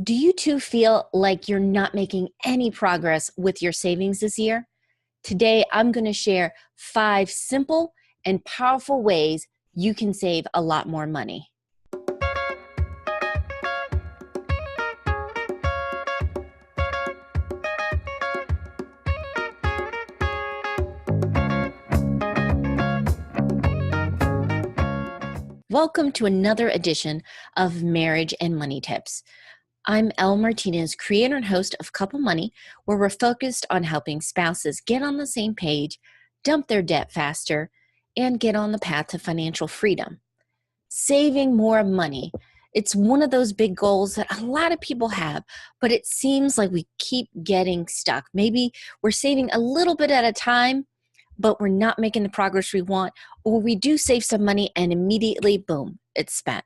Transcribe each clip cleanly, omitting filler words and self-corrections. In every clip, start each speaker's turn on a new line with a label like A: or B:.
A: Do you too feel like you're not making any progress with your savings this year? Today, I'm going to share 5 simple and powerful ways you can save a lot more money. Welcome to another edition of Marriage and Money Tips. I'm Elle Martinez, creator and host of Couple Money, where we're focused on helping spouses get on the same page, dump their debt faster, and get on the path to financial freedom. Saving more money. It's one of those big goals that a lot of people have, but it seems like we keep getting stuck. Maybe we're saving a little bit at a time, but we're not making the progress we want, or we do save some money and immediately, boom, it's spent.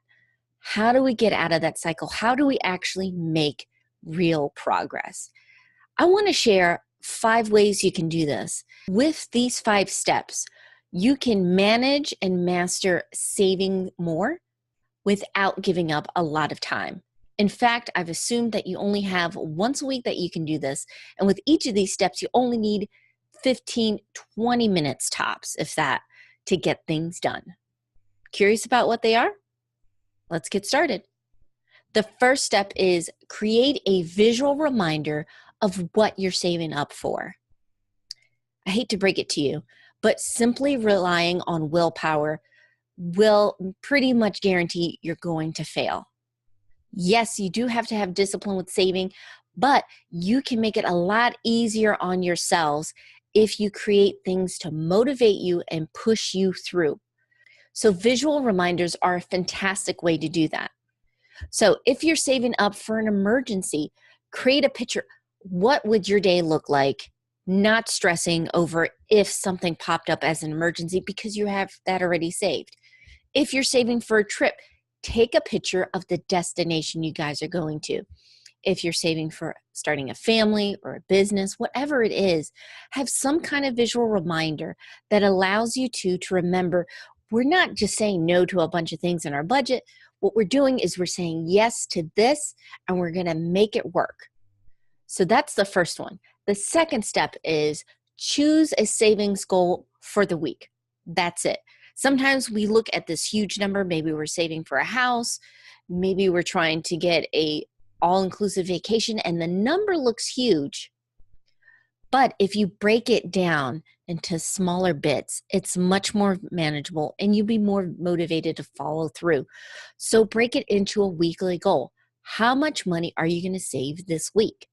A: How do we get out of that cycle? How do we actually make real progress? I want to share 5 ways you can do this. With these 5 steps, you can manage and master saving more without giving up a lot of time. In fact, I've assumed that you only have once a week that you can do this. And with each of these steps, you only need 15, 20 minutes tops, if that, to get things done. Curious about what they are? Let's get started. The first step is create a visual reminder of what you're saving up for. I hate to break it to you, but simply relying on willpower will pretty much guarantee you're going to fail. Yes, you do have to have discipline with saving, but you can make it a lot easier on yourselves if you create things to motivate you and push you through. So visual reminders are a fantastic way to do that. So if you're saving up for an emergency, create a picture. What would your day look like? Not stressing over if something popped up as an emergency because you have that already saved. If you're saving for a trip, take a picture of the destination you guys are going to. If you're saving for starting a family or a business, whatever it is, have some kind of visual reminder that allows you to remember we're not just saying no to a bunch of things in our budget. What we're doing is we're saying yes to this, and we're going to make it work. So that's the first one. The second step is choose a savings goal for the week. That's it. Sometimes we look at this huge number. Maybe we're saving for a house. Maybe we're trying to get a all-inclusive vacation, and the number looks huge. But if you break it down into smaller bits, it's much more manageable and you'll be more motivated to follow through. So break it into a weekly goal. How much money are you going to save this week?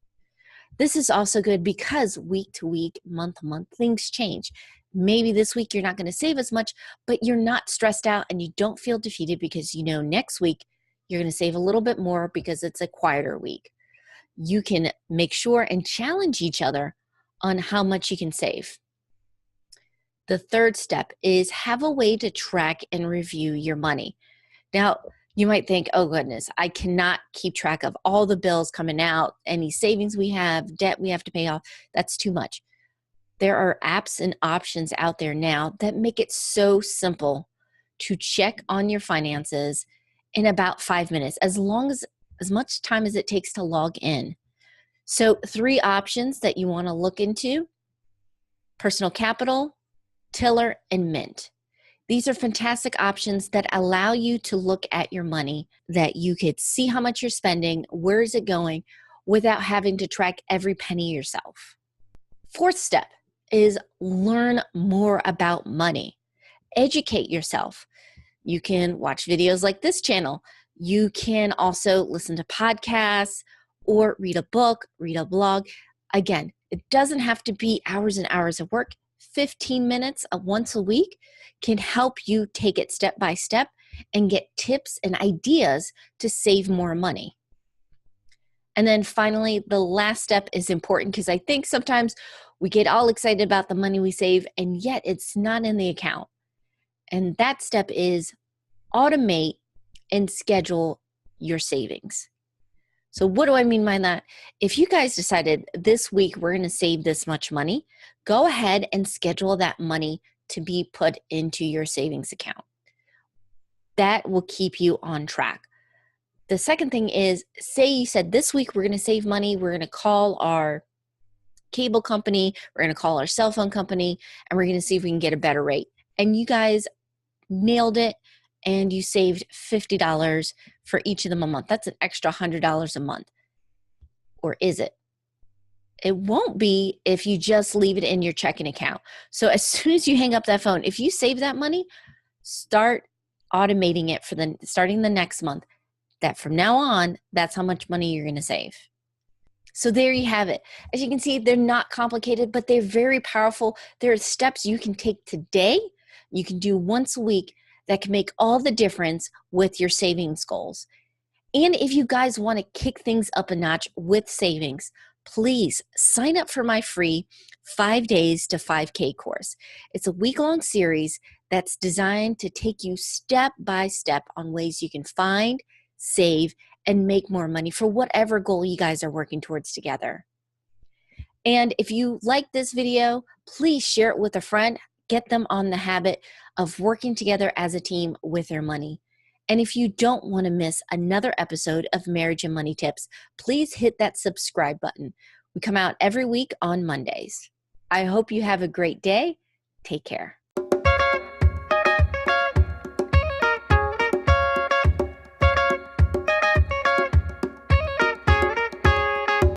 A: This is also good because week to week, month to month, things change. Maybe this week you're not going to save as much, but you're not stressed out and you don't feel defeated because you know next week you're going to save a little bit more because it's a quieter week. You can make sure and challenge each other on how much you can save. The third step is have a way to track and review your money. Now, you might think, oh goodness, I cannot keep track of all the bills coming out, any savings we have, debt we have to pay off. That's too much. There are apps and options out there now that make it so simple to check on your finances in about 5 minutes, as much time as it takes to log in. So 3 options that you want to look into: Personal Capital, Tiller, and Mint. These are fantastic options that allow you to look at your money, that you could see how much you're spending, where is it going, without having to track every penny yourself. Fourth step is learn more about money. Educate yourself. You can watch videos like this channel. You can also listen to podcasts or read a book, read a blog. Again, it doesn't have to be hours and hours of work. 15 minutes once a week can help you take it step by step and get tips and ideas to save more money. And then finally, the last step is important because I think sometimes we get all excited about the money we save and yet it's not in the account. And that step is automate and schedule your savings. So what do I mean by that? If you guys decided this week we're going to save this much money, go ahead and schedule that money to be put into your savings account. That will keep you on track. The second thing is, say you said this week we're going to save money, we're going to call our cable company, we're going to call our cell phone company, and we're going to see if we can get a better rate. And you guys nailed it, and you saved $50 for each of them a month. That's an extra $100 a month. Or is it? It won't be if you just leave it in your checking account. So as soon as you hang up that phone, if you save that money, start automating it for starting the next month. That from now on, that's how much money you're going to save. So there you have it. As you can see, they're not complicated, but they're very powerful. There are steps you can take today, you can do once a week, that can make all the difference with your savings goals. And if you guys want to kick things up a notch with savings, please sign up for my free 5 days to 5K course. It's a week-long series that's designed to take you step by step on ways you can find, save, and make more money for whatever goal you guys are working towards together. And if you like this video, please share it with a friend. Get them on the habit of working together as a team with their money. And if you don't want to miss another episode of Marriage and Money Tips, please hit that subscribe button. We come out every week on Mondays. I hope you have a great day. Take care.